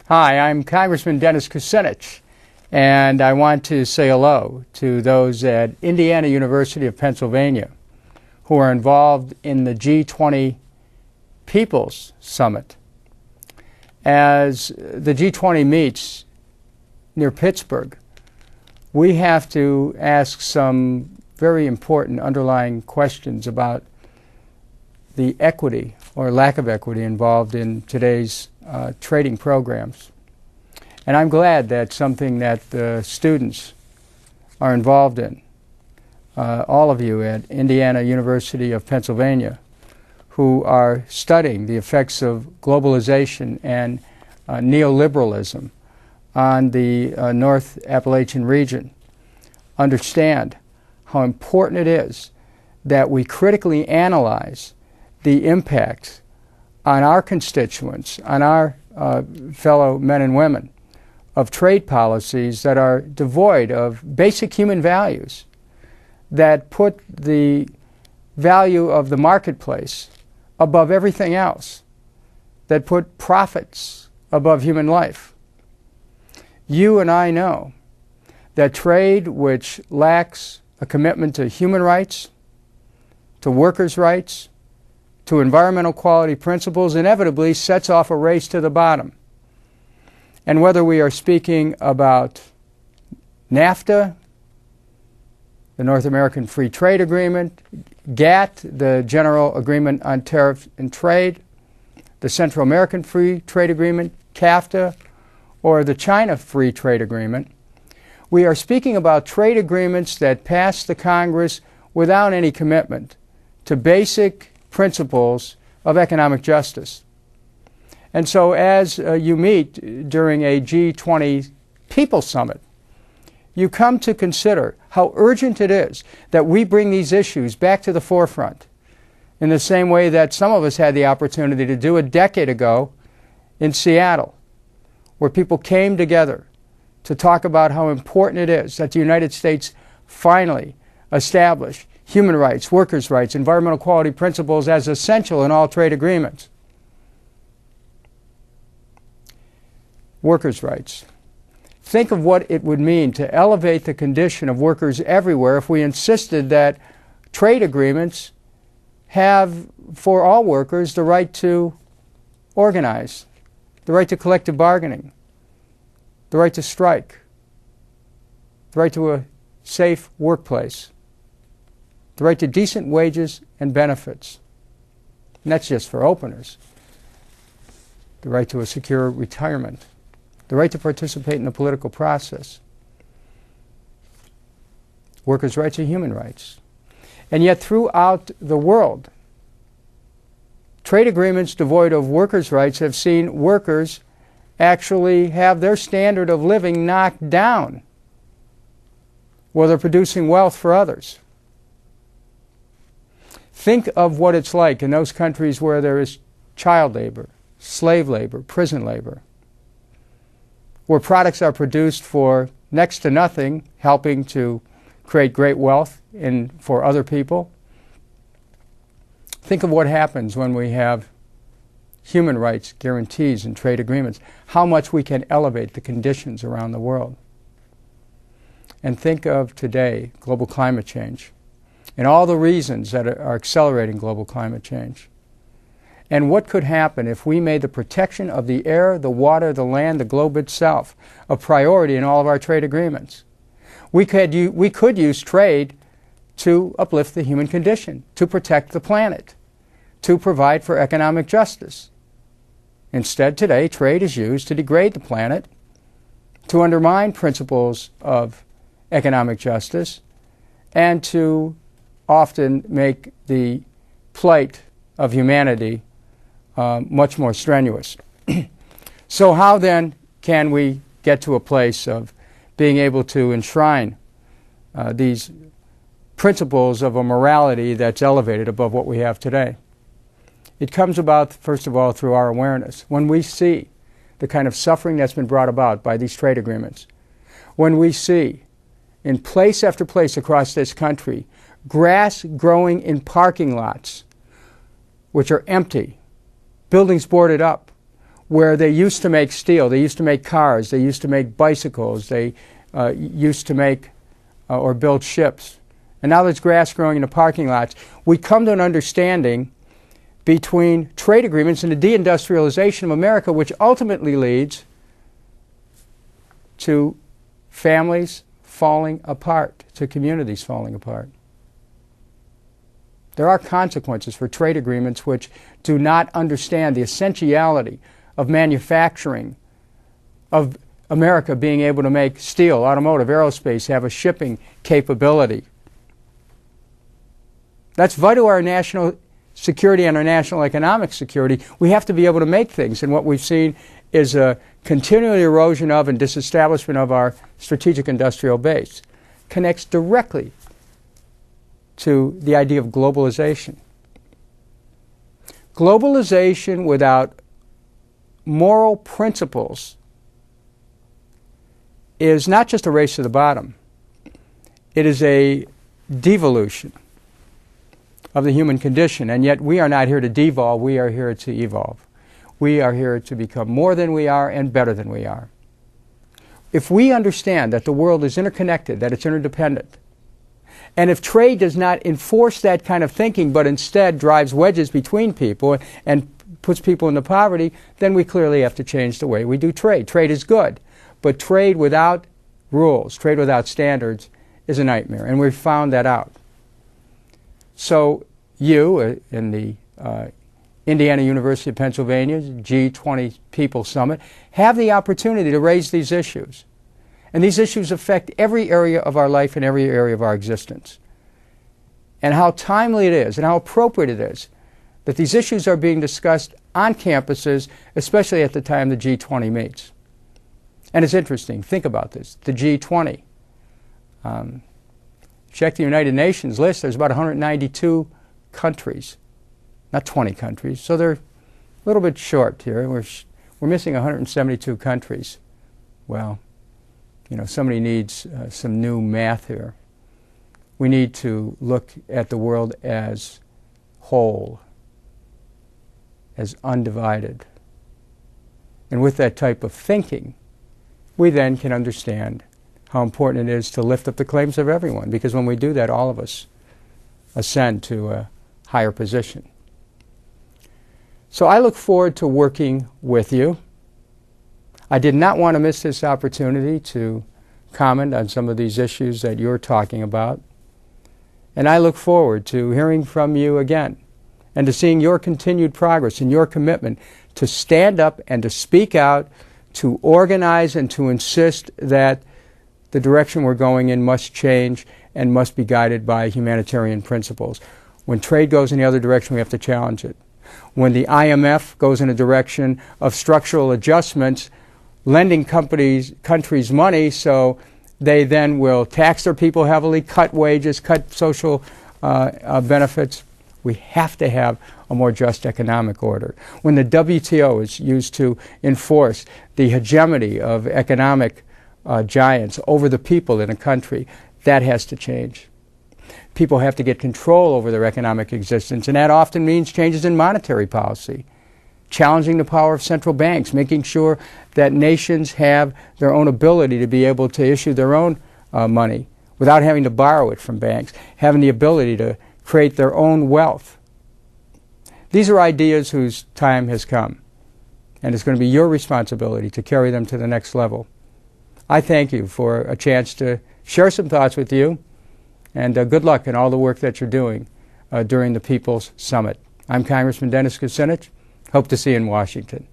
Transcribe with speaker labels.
Speaker 1: Hi, I'm Congressman Dennis Kucinich, and I want to say hello to those at Indiana University of Pennsylvania who are involved in the G20 People's Summit. As the G20 meets near Pittsburgh, we have to ask some very important underlying questions about the equity or lack of equity involved in today's trading programs. And I'm glad that's something that the students are involved in. All of you at Indiana University of Pennsylvania who are studying the effects of globalization and neoliberalism on the North Appalachian region understand how important it is that we critically analyze the impact on our constituents, on our fellow men and women, of trade policies that are devoid of basic human values, that put the value of the marketplace above everything else, that put profits above human life. You and I know that trade which lacks a commitment to human rights, to workers' rights, to environmental quality principles inevitably sets off a race to the bottom. And whether we are speaking about NAFTA, the North American Free Trade Agreement, GATT, the General Agreement on Tariff and Trade, the Central American Free Trade Agreement, CAFTA, or the China Free Trade Agreement, we are speaking about trade agreements that pass the Congress without any commitment to basic principles of economic justice. And so as you meet during a G20 People's Summit, you come to consider how urgent it is that we bring these issues back to the forefront in the same way that some of us had the opportunity to do a decade ago in Seattle, where people came together to talk about how important it is that the United States finally establish human rights, workers' rights, environmental quality principles as essential in all trade agreements. Workers' rights. Think of what it would mean to elevate the condition of workers everywhere if we insisted that trade agreements have, for all workers, the right to organize, the right to collective bargaining, the right to strike, the right to a safe workplace, the right to decent wages and benefits. And that's just for openers. The right to a secure retirement, the right to participate in the political process. Workers' rights are human rights. And yet throughout the world, trade agreements devoid of workers' rights have seen workers actually have their standard of living knocked down while they're producing wealth for others. Think of what it's like in those countries where there is child labor, slave labor, prison labor, where products are produced for next to nothing, helping to create great wealth for other people. Think of what happens when we have human rights guarantees and trade agreements, how much we can elevate the conditions around the world. And think of today, global climate change, and all the reasons that are accelerating global climate change. And what could happen if we made the protection of the air, the water, the land, the globe itself a priority in all of our trade agreements? We could use trade to uplift the human condition, to protect the planet, to provide for economic justice. Instead, today, trade is used to degrade the planet, to undermine principles of economic justice, and to often make the plight of humanity much more strenuous. So how then can we get to a place of being able to enshrine these principles of a morality that's elevated above what we have today? It comes about, first of all, through our awareness. When we see the kind of suffering that's been brought about by these trade agreements, when we see in place after place across this country grass growing in parking lots which are empty, buildings boarded up, where they used to make steel, they used to make cars, they used to make bicycles, they used to make or build ships. And now there's grass growing in the parking lots. We come to an understanding between trade agreements and the deindustrialization of America, which ultimately leads to families falling apart, to communities falling apart. There are consequences for trade agreements which do not understand the essentiality of manufacturing, of America being able to make steel, automotive, aerospace, have a shipping capability. That's vital to our national security and our national economic security. We have to be able to make things, and what we've seen is a continual erosion of and disestablishment of our strategic industrial base. Connects directly to the idea of globalization. Globalization without moral principles is not just a race to the bottom. It is a devolution of the human condition, and yet we are not here to devolve, we are here to evolve. We are here to become more than we are and better than we are. If we understand that the world is interconnected, that it's interdependent, and if trade does not enforce that kind of thinking but instead drives wedges between people and puts people into poverty, then we clearly have to change the way we do trade. Trade is good, but trade without rules, trade without standards is a nightmare, and we've found that out. So you, in the Indiana University of Pennsylvania's G20 People Summit, have the opportunity to raise these issues. And these issues affect every area of our life and every area of our existence. And how timely it is and how appropriate it is that these issues are being discussed on campuses, especially at the time the G20 meets. And it's interesting. Think about this. The G20. Check the United Nations list. There's about 192 countries, not 20 countries. So they're a little bit short here. We're missing 172 countries. Well, you know, somebody needs some new math here. We need to look at the world as whole, as undivided. And with that type of thinking, we then can understand how important it is to lift up the claims of everyone, because when we do that, all of us ascend to a higher position. So I look forward to working with you. I did not want to miss this opportunity to comment on some of these issues that you're talking about. And I look forward to hearing from you again and to seeing your continued progress and your commitment to stand up and to speak out, to organize and to insist that the direction we're going in must change and must be guided by humanitarian principles. When trade goes in the other direction, we have to challenge it. When the IMF goes in a direction of structural adjustments, lending countries money so they then will tax their people heavily, cut wages, cut social benefits, we have to have a more just economic order. When the WTO is used to enforce the hegemony of economic giants over the people in a country, that has to change. People have to get control over their economic existence, and that often means changes in monetary policy, challenging the power of central banks, making sure that nations have their own ability to be able to issue their own money without having to borrow it from banks, having the ability to create their own wealth. These are ideas whose time has come, and it's going to be your responsibility to carry them to the next level. I thank you for a chance to share some thoughts with you, and good luck in all the work that you're doing during the People's Summit. I'm Congressman Dennis Kucinich. Hope to see you in Washington.